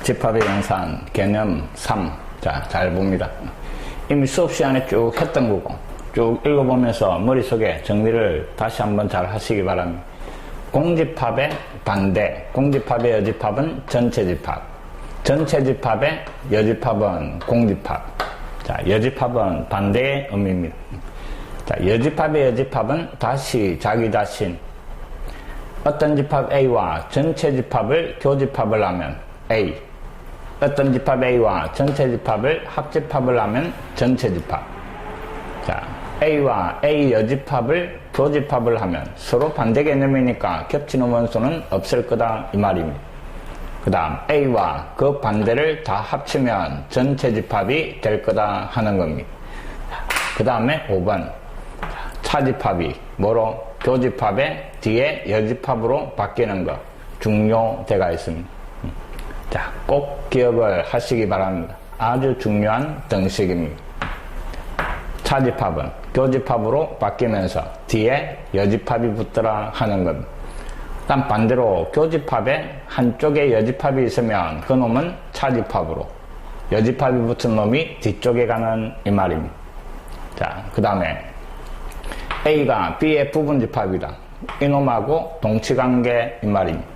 집합의 영산 개념 3. 자, 잘 봅니다. 이미 수업 시간에 쭉 했던 거고 쭉 읽어보면서 머릿속에 정리를 다시 한번 잘 하시기 바랍니다. 공집합의 반대, 공집합의 여집합은 전체집합, 전체집합의 여집합은 공집합. 자, 여집합은 반대의 의미입니다. 자, 여집합의 여집합은 다시 자기 자신, 어떤 집합 A와 전체 집합을 교집합을 하면 A, 어떤 집합 A와 전체 집합을 합집합을 하면 전체 집합. 자, A와 A 여집합을 교집합을 하면 서로 반대 개념이니까 겹치는 원소는 없을 거다 이 말입니다. 그 다음 A와 그 반대를 다 합치면 전체 집합이 될 거다 하는 겁니다. 그 다음에 5번 차집합이 뭐로? 교집합의 뒤에 여집합으로 바뀌는 거 중요대가 있습니다. 자, 꼭 기억을 하시기 바랍니다. 아주 중요한 등식입니다. 차집합은 교집합으로 바뀌면서 뒤에 여집합이 붙더라 하는 겁니다. 단 반대로 교집합에 한쪽에 여집합이 있으면 그 놈은 차집합으로, 여집합이 붙은 놈이 뒤쪽에 가는 이 말입니다. 자, 그 다음에 A가 B의 부분집합이다. 이놈하고 동치관계 이 말입니다.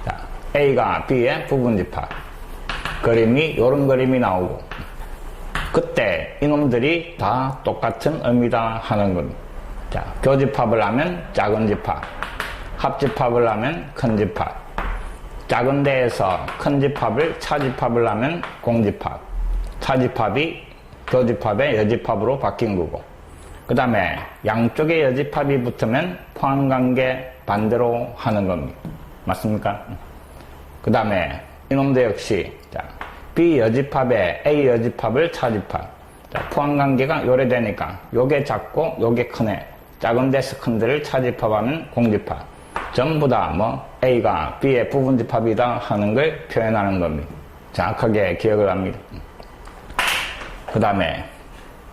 자, A가 B의 부분집합. 그림이 이런 그림이 나오고 그때 이놈들이 다 똑같은 의미다 하는 겁니다. 자, 교집합을 하면 작은 집합, 합집합을 하면 큰 집합, 작은 데에서 큰 집합을 차집합을 하면 공집합, 차집합이 교집합의 여집합으로 바뀐 거고, 그 다음에 양쪽에 여집합이 붙으면 포함관계 반대로 하는 겁니다. 맞습니까? 그 다음에 이놈도 역시 자, B 여집합에 A 여집합을 차집합. 자, 포함관계가 요래되니까 요게 작고 요게 크네. 작은 데서 큰 데를 차집합하면 공집합. 전부 다 뭐 A가 B의 부분집합이다 하는 걸 표현하는 겁니다. 정확하게 기억을 합니다. 그 다음에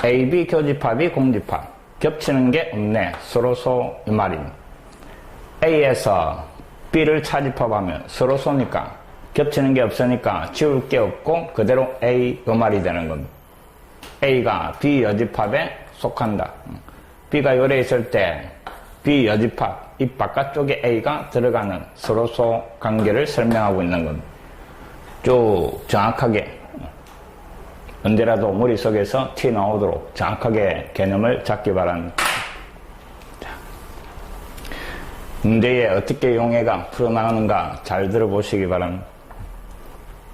A, B 교집합이 공집합. 겹치는 게 없네. 서로소 이 말입니다. A에서 B를 차집합하면 서로소니까 겹치는 게 없으니까 지울 게 없고 그대로 A 이 말이 되는 겁니다. A가 B 여집합에 속한다. B가 요래 있을 때 B 여집합, 이 바깥쪽에 A가 들어가는 서로소 관계를 설명하고 있는 겁니다. 쭉 정확하게 언제라도 머릿속에서 튀어나오도록 정확하게 개념을 잡기 바랍니다. 자, 문제에 어떻게 용해가 풀어나가는가 잘 들어보시기 바랍니다.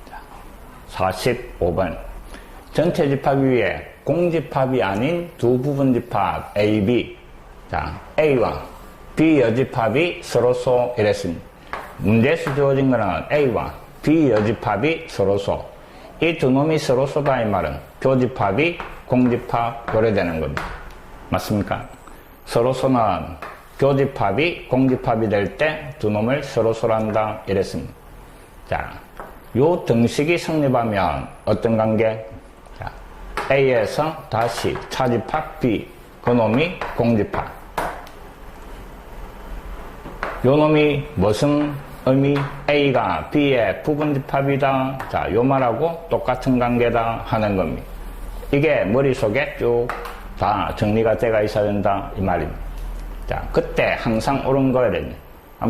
자, 45번 전체 집합 위에 공집합이 아닌 두 부분 집합 A, B. 자, A와 B 여집합이 서로소 이랬습니다. 문제에서 주어진 거는 A와 B 여집합이 서로소. 이 두 놈이 서로소다 이 말은 교집합이 공집합 요래되는 겁니다. 맞습니까? 서로소는 교집합이 공집합이 될 때 두 놈을 서로소란다 이랬습니다. 자, 요 등식이 성립하면 어떤 관계? 자, A에서 다시 차집합 B, 그 놈이 공집합. 요 놈이 무슨 의미? A가 B의 부분집합이다. 자, 요 말하고 똑같은 관계다 하는 겁니다. 이게 머릿속에 쭉 다 정리가 돼가 있어야 된다 이 말입니다. 자, 그때 항상 옳은 거야 됩니다.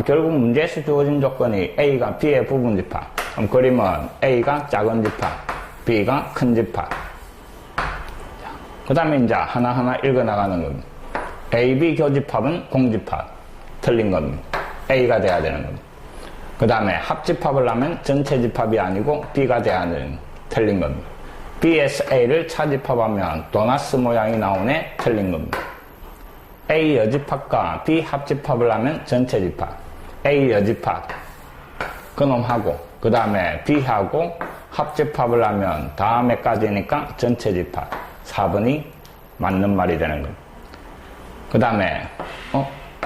결국 문제에서 주어진 조건이 A가 B의 부분집합. 그럼 그림은 A가 작은 집합, B가 큰 집합. 그 다음에 이제 하나하나 읽어나가는 겁니다. A, B 교집합은 공집합. 틀린 겁니다. A가 돼야 되는 겁니다. 그 다음에 합집합을 하면 전체 집합이 아니고 B가 돼야 하는 틀린 겁니다. B에서 A를 차집합하면 도나스 모양이 나오네 틀린 겁니다. A 여집합과 B 합집합을 하면 전체 집합. A 여집합 그놈하고 그 다음에 B하고 합집합을 하면 다음에까지니까 전체 집합. 4번이 맞는 말이 되는 겁니다. 그 다음에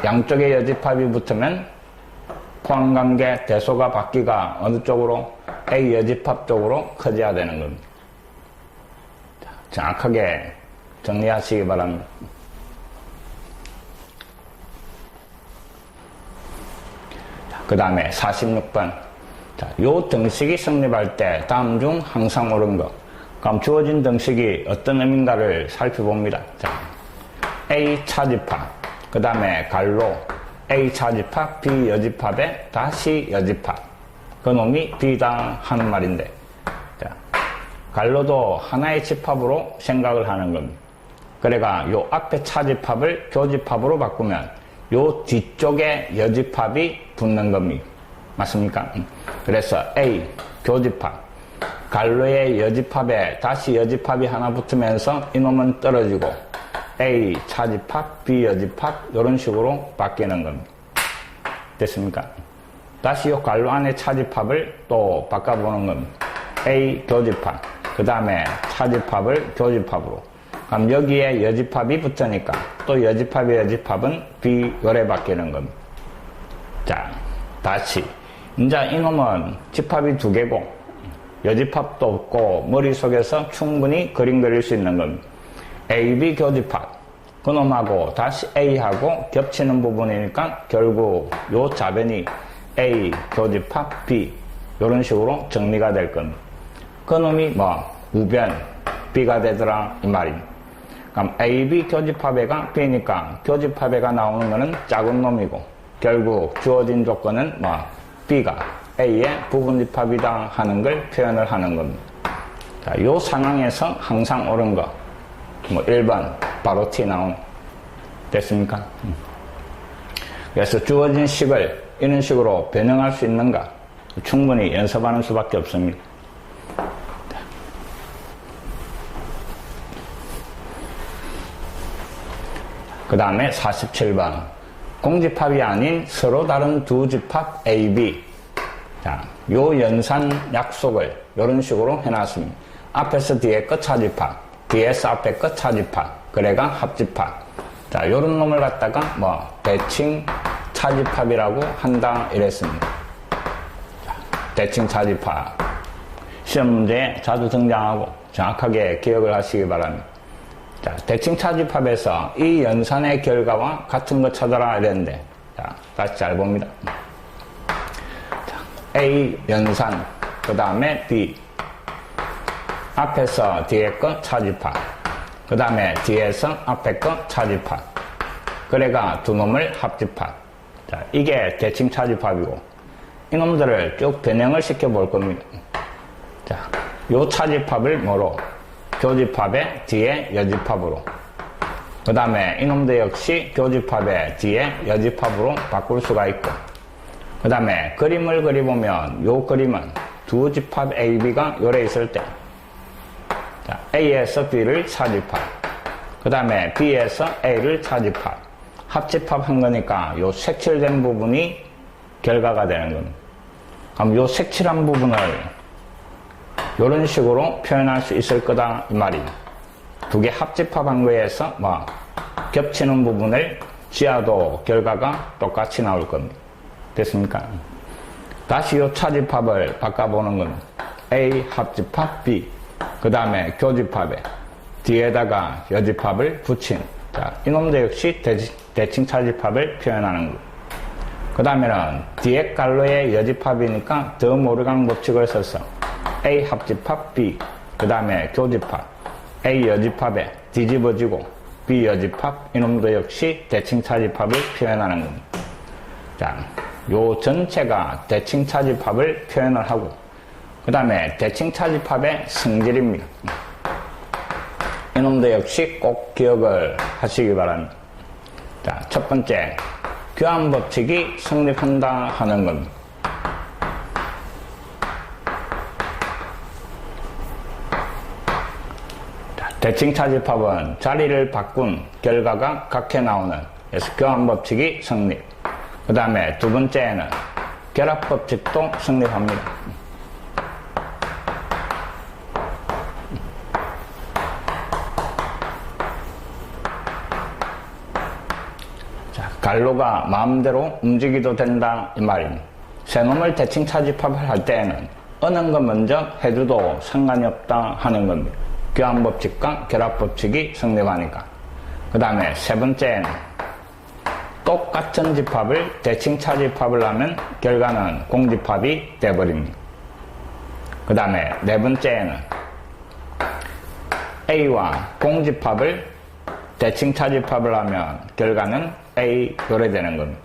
양쪽에 여집합이 붙으면 포함관계 대소가 바뀌가 어느 쪽으로? A 여집합 쪽으로 커져야 되는 겁니다. 자, 정확하게 정리하시기 바랍니다. 그 다음에 46번 자, 요 등식이 성립할 때 다음 중 항상 옳은 것. 그럼 주어진 등식이 어떤 의미인가를 살펴봅니다. 자, A 차집합, 그 다음에 갈로, A 차집합, B 여집합에 다시 여집합. 그놈이 B다 하는 말인데, 자, 갈로도 하나의 집합으로 생각을 하는 겁니다. 그래가 요 앞에 차집합을 교집합으로 바꾸면 요 뒤쪽에 여집합이 붙는 겁니다. 맞습니까? 그래서 A 교집합, 갈로의 여집합에 다시 여집합이 하나 붙으면서 이놈은 떨어지고 A 차집합, B 여집합 이런 식으로 바뀌는 겁니다. 됐습니까? 다시 요 갈로 안에 차집합을 또 바꿔보는 겁니다. A 교집합, 그 다음에 차집합을 교집합으로. 그럼 여기에 여집합이 붙으니까 또 여집합의 여집합은 B 요래 바뀌는 겁니다. 자, 다시 이제 이놈은 집합이 두 개고 여집합도 없고 머릿속에서 충분히 그림 그릴 수 있는 겁니다. AB 교집합, 그놈하고 다시 A하고 겹치는 부분이니까 결국 요 자변이 A 교집합 B 이런 식으로 정리가 될 겁니다. 그놈이 뭐 우변 B가 되더라 이 말입니다. 그럼 AB 교집합에가 B니까 교집합에가 나오는 거는 작은 놈이고 결국 주어진 조건은 뭐 B가 A의 부분집합이다 하는 걸 표현을 하는 겁니다. 자, 요 상황에서 항상 옳은 거 뭐 1번 바로 T 나오는 됐습니까? 그래서 주어진 식을 이런 식으로 변형할 수 있는가 충분히 연습하는 수밖에 없습니다. 그 다음에 47번 공집합이 아닌 서로 다른 두 집합 A, B. 자, 요 연산 약속을 이런 식으로 해놨습니다. 앞에서 뒤에 거 차집합, 뒤에서 앞에 거 차집합, 그래가 합집합. 자, 요런 놈을 갖다가 뭐 대칭 차집합이라고 한다 이랬습니다. 자, 대칭 차집합. 시험 문제에 자주 등장하고 정확하게 기억을 하시기 바랍니다. 자, 대칭 차집합에서 이 연산의 결과와 같은 거 찾아라 이랬는데, 자, 다시 잘 봅니다. 자, A 연산, 그 다음에 B. 앞에서 뒤에 거 차집합, 그 다음에 뒤에서 앞에 거 차집합. 그래가 두 놈을 합집합. 자, 이게 대칭 차집합이고, 이놈들을 쭉 변형을 시켜 볼 겁니다. 자, 요 차집합을 뭐로? 교집합의 뒤에 여집합으로. 그 다음에 이놈들 역시 교집합의 뒤에 여집합으로 바꿀 수가 있고. 그 다음에 그림을 그려보면 요 그림은 두 집합 A, B가 요래 있을 때 자, A에서 B를 차집합. 그 다음에 B에서 A를 차집합. 합집합 한 거니까 요 색칠된 부분이 결과가 되는 겁니다. 그럼 요 색칠한 부분을 이런 식으로 표현할 수 있을 거다 이 말이에요. 두 개 합집합한 거에서 뭐 겹치는 부분을 지어도 결과가 똑같이 나올 겁니다. 됐습니까? 다시 이 차집합을 바꿔보는 겁니다. A 합집합 B, 그 다음에 교집합에 뒤에다가 여집합을 붙인, 자, 이놈도 역시 대칭 차집합을 표현하는 겁니다. 그 다음에는 뒤에 갈로의 여집합이니까 더 모르강 법칙을 써서 A 합집합 B, 그 다음에 교집합 A 여집합에 뒤집어지고 B 여집합, 이놈도 역시 대칭 차집합을 표현하는 겁니다. 자, 요 전체가 대칭 차집합을 표현을 하고, 그 다음에 대칭 차집합의 성질입니다. 이놈도 역시 꼭 기억을 하시기 바랍니다. 자, 첫 번째, 교환 법칙이 성립한다 하는 겁니다. 대칭 차집합은 자리를 바꾼 결과가 같게 나오는, 그래서 교환 법칙이 성립. 그 다음에 두 번째는 결합 법칙도 성립합니다. 자, 갈로가 마음대로 움직이도 된다 이 말입니다. 세 놈을 대칭 차집합을 할 때에는 어느 거 먼저 해줘도 상관이 없다 하는 겁니다. 교환법칙과 결합법칙이 성립하니까. 그 다음에 세 번째는 똑같은 집합을 대칭차 집합을 하면 결과는 공집합이 돼버립니다. 그 다음에 네 번째에는 A와 공집합을 대칭차 집합을 하면 결과는 A 요래 되는 겁니다.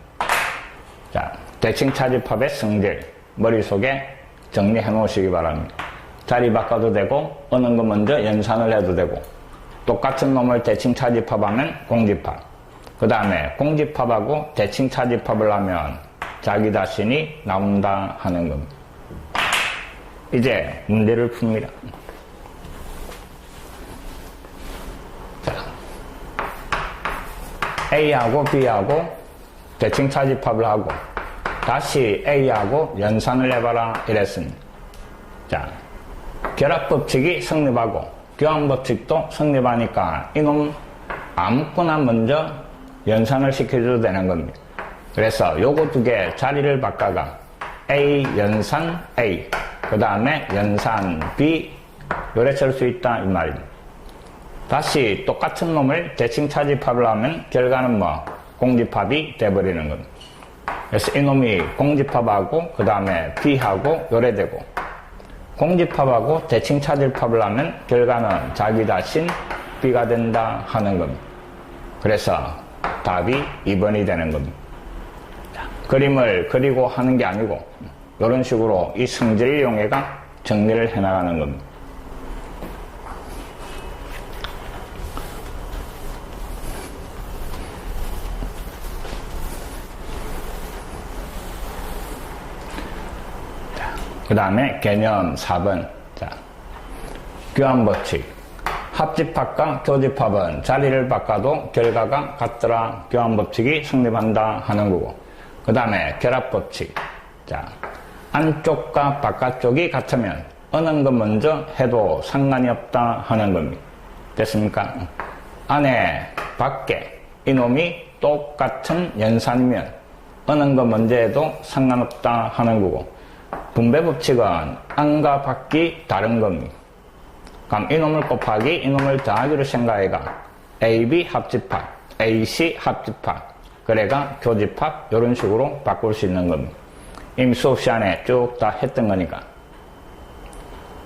자, 대칭차 집합의 성질 머릿속에 정리해 놓으시기 바랍니다. 자리 바꿔도 되고 어느 거 먼저 연산을 해도 되고 똑같은 놈을 대칭차 집합하면 공집합, 그 다음에 공집합하고 대칭차 집합을 하면 자기 자신이 나온다 하는 겁니다. 이제 문제를 풉니다. 자, A하고 B하고 대칭차 집합을 하고 다시 A하고 연산을 해봐라 이랬습니다. 자, 결합법칙이 성립하고 교환법칙도 성립하니까 이놈 아무거나 먼저 연산을 시켜줘도 되는 겁니다. 그래서 요거 두 개 자리를 바꿔가 A 연산 A 그 다음에 연산 B 요래 쓸 수 있다 이 말입니다. 다시 똑같은 놈을 대칭차 집합을 하면 결과는 뭐 공집합이 돼버리는 겁니다. 그래서 이놈이 공집합하고 그 다음에 B하고 요래 되고 공집합하고 대칭차 집합을 하면 결과는 자기 자신 B가 된다 하는 겁니다. 그래서 답이 2번이 되는 겁니다. 자, 그림을 그리고 하는 게 아니고 이런 식으로 이 성질을 이용해가 정리를 해나가는 겁니다. 그 다음에 개념 4번. 자, 교환법칙. 합집합과 교집합은 자리를 바꿔도 결과가 같더라. 교환법칙이 성립한다 하는 거고. 그 다음에 결합법칙. 자, 안쪽과 바깥쪽이 같으면 어느 거 먼저 해도 상관이 없다 하는 겁니다. 됐습니까? 안에, 밖에 이놈이 똑같은 연산이면 어느 거 먼저 해도 상관없다 하는 거고. 분배법칙은 안과 밖이 다른 겁니다. 그럼 이놈을 곱하기 이놈을 더하기로 생각해가 AB 합집합, AC 합집합, 그래가 교집합 이런 식으로 바꿀 수 있는 겁니다. 이미 수업 시간에 쭉 다 했던 거니까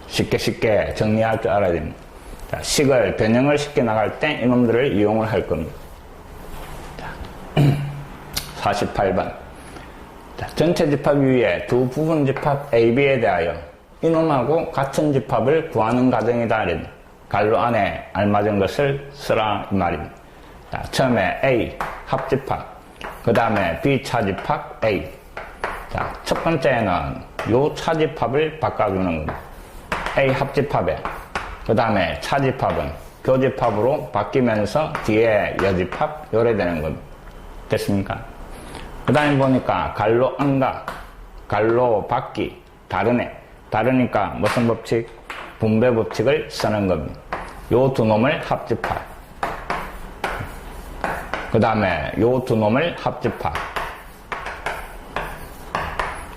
쉽게 정리할 줄 알아야 됩니다. 자, 식을 변형을 시켜 나갈 때 이놈들을 이용을 할 겁니다. 자, 48번. 자, 전체 집합 위에 두 부분 집합 AB에 대하여 이놈하고 같은 집합을 구하는 과정이다. 갈로 안에 알맞은 것을 쓰라 이 말입니다. 자, 처음에 A 합집합, 그 다음에 B 차집합 A. 자, 첫 번째는 요 차집합을 바꿔주는 겁니다. A 합집합에 그 다음에 차집합은 교집합으로 바뀌면서 뒤에 여집합 요래 되는 겁니다. 됐습니까? 그 다음에 보니까 갈로 안가, 갈로 밖이 다르네. 다르니까 무슨 법칙? 분배 법칙을 쓰는 겁니다. 요 두 놈을 합집합. 그 다음에 요 두 놈을 합집합.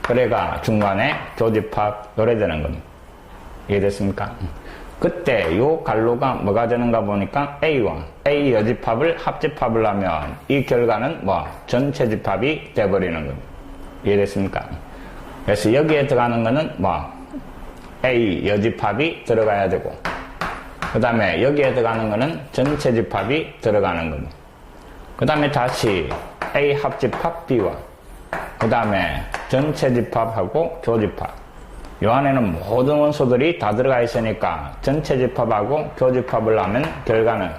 그래가 중간에 교집합 요래 되는 겁니다. 이해됐습니까? 그때 요 갈로가 뭐가 되는가 보니까 A와 A 여집합을 합집합을 하면 이 결과는 뭐 전체 집합이 돼버리는 겁니다. 이해됐습니까? 그래서 여기에 들어가는 거는 뭐 A 여집합이 들어가야 되고 그 다음에 여기에 들어가는 거는 전체 집합이 들어가는 겁니다. 그 다음에 다시 A 합집합 B와 그 다음에 전체 집합하고 교집합 요 안에는 모든 원소들이 다 들어가 있으니까 전체 집합하고 교집합을 하면 결과는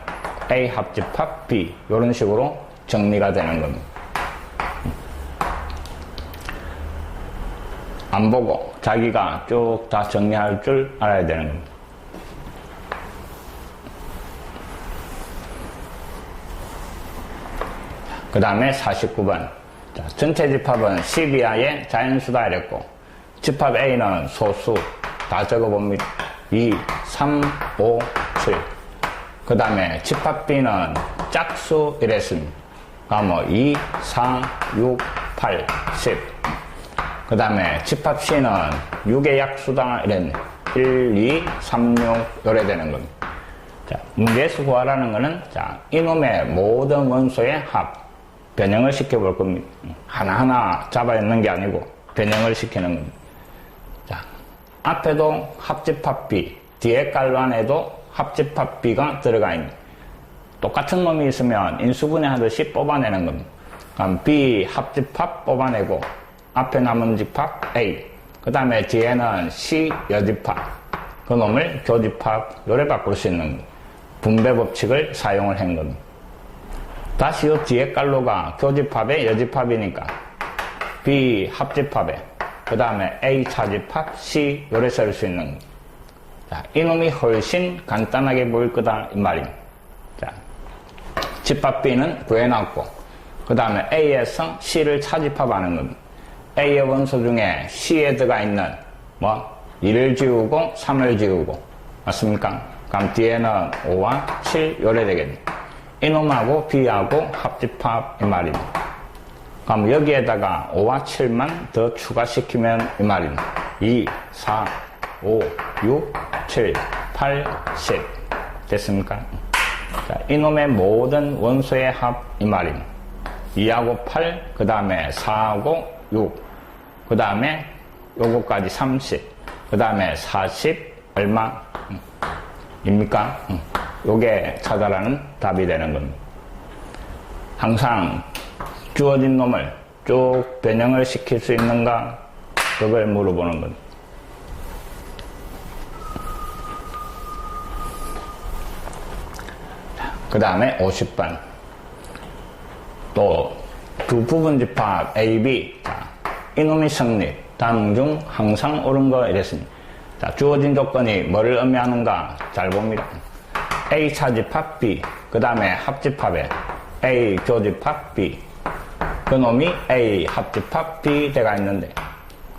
A 합집합 B 이런 식으로 정리가 되는 겁니다. 안 보고 자기가 쭉 다 정리할 줄 알아야 되는 겁니다. 그 다음에 49번. 자, 전체 집합은 10 이하의 자연수다 이랬고 집합 A는 소수 다 적어봅니다. 2, 3, 5, 7. 그 다음에 집합 B는 짝수 이랬습니다. 그러면 2, 4, 6, 8, 10. 그 다음에 집합 C는 6의 약수다 이랬네. 1, 2, 3, 6 요래 되는 겁니다. 자, 문제에서 구하라는 거는 자, 이놈의 모든 원소의 합 변형을 시켜볼 겁니다. 하나하나 잡아 있는 게 아니고 변형을 시키는 겁니다. 자, 앞에도 합집합 B, 뒤에 깔로 안에도 합집합 B가 들어가 있는 똑같은 놈이 있으면 인수분해 하듯이 뽑아내는 겁니다. 그럼 B 합집합 뽑아내고 앞에 남은 집합 A, 그 다음에 뒤에는 C 여집합, 그 놈을 교집합 요래 바꿀 수 있는 분배 법칙을 사용을 한 겁니다. 다시 요 뒤에 깔로가 교집합에 여집합이니까 B 합집합에 그 다음에 A 차집합 C 요래 쓸 수 있는 겁니다. 자, 이놈이 훨씬 간단하게 보일 거다 이 말입니다. 자, 집합 B는 구해놨고 그 다음에 A에서 C를 차집합하는 겁니다. A의 원소 중에 C에 들어가 있는 1을 지우고 3을 지우고 맞습니까? 그럼 뒤에는 5와 7 요래 되겠네. 이놈하고 B하고 합집합 이 말입니다. 그럼 여기에다가 5와 7만 더 추가시키면 이 말입니다. 2, 4, 5, 6, 7, 8, 10 됐습니까? 자, 이놈의 모든 원소의 합 이 말입니다. 2하고 8, 그 다음에 4하고 6, 그 다음에 요거까지 30, 그 다음에 40 얼마 입니까? 요게 찾아라는 답이 되는 겁니다. 항상 주어진 놈을 쭉 변형을 시킬 수 있는가 그걸 물어보는 겁니다. 그 다음에 50번 또 두 부분집합 A, B 자, 이놈이 성립 다음 중 항상 옳은 거 이랬습니다. 자, 주어진 조건이 뭐를 의미하는가 잘 봅니다. A 차집합 B 그 다음에 합집합에 A 교집합 B 그 놈이 A 합집합 B 대가 있는데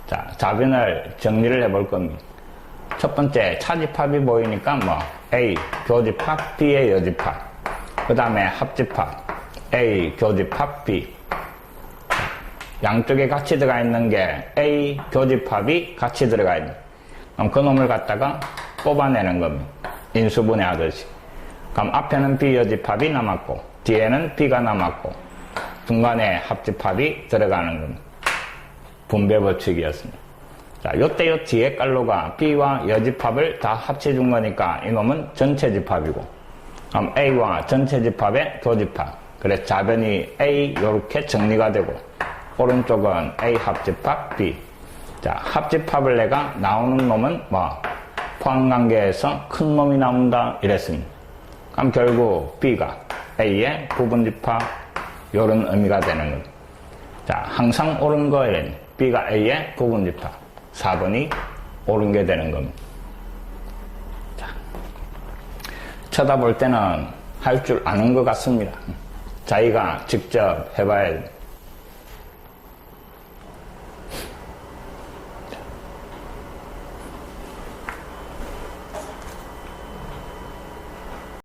자, 자변을 정리를 해볼 겁니다. 첫 번째 차집합이 보이니까 A 교집합 B의 여집합 그 다음에 합집합 A 교집합 B 양쪽에 같이 들어가 있는 게 A 교집합이 같이 들어가 있는 그럼 그 놈을 갖다가 뽑아내는 겁니다. 인수분해 하듯이. 그럼 앞에는 B 여집합이 남았고 뒤에는 B가 남았고 중간에 합집합이 들어가는 겁니다. 분배 법칙이었습니다. 자, 요때 요 뒤에 깔로가 B와 여집합을 다 합쳐준 거니까 이놈은 전체 집합이고 그럼 A와 전체 집합의 교집합 그래서 자변이 A 요렇게 정리가 되고 오른쪽은 A 합집합 B 자, 합집합을 내가 나오는 놈은 포함관계에서 큰 놈이 나온다 이랬습니다. 그럼 결국 B가 A의 부분집합 요런 의미가 되는 겁니다. 자, 항상 옳은 거에는 B가 A의 부분집합 4번이 옳은 게 되는 겁니다. 자, 쳐다볼 때는 할 줄 아는 것 같습니다. 자기가 직접 해봐야